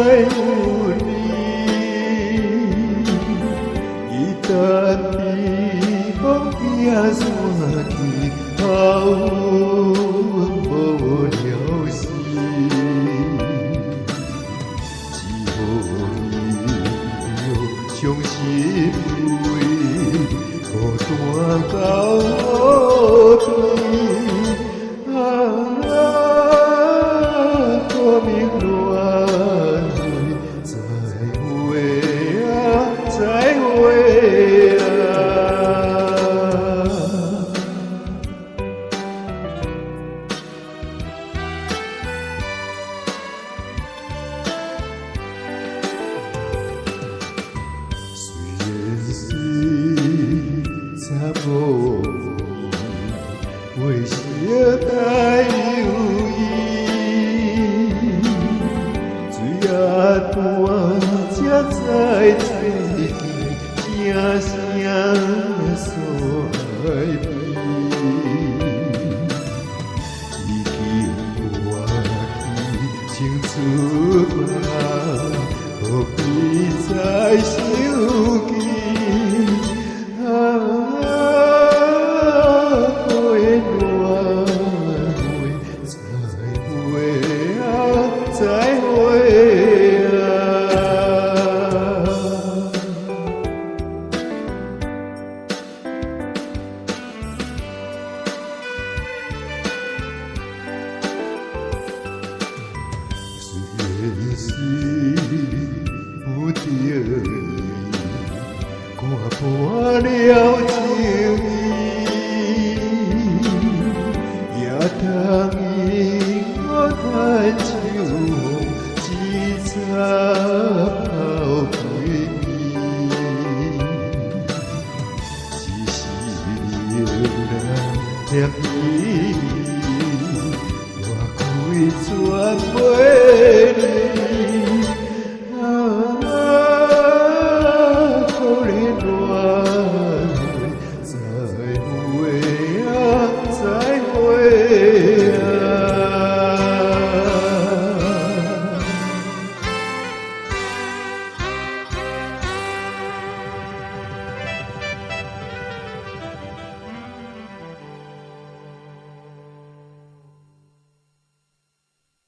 有你，伊等你风行山去，好阮无了时，只好伊伤心泪，孤单到乌边。光明乱会，再会啊，再会啊。虽然是查某为什带有伊？水啊断，才知最近声声所爱悲。已经我去，青出发，何必再想起？再会啊！虽然是不得已，看破了情意，也当因我叹秋。一插泡归暝，只是有人念念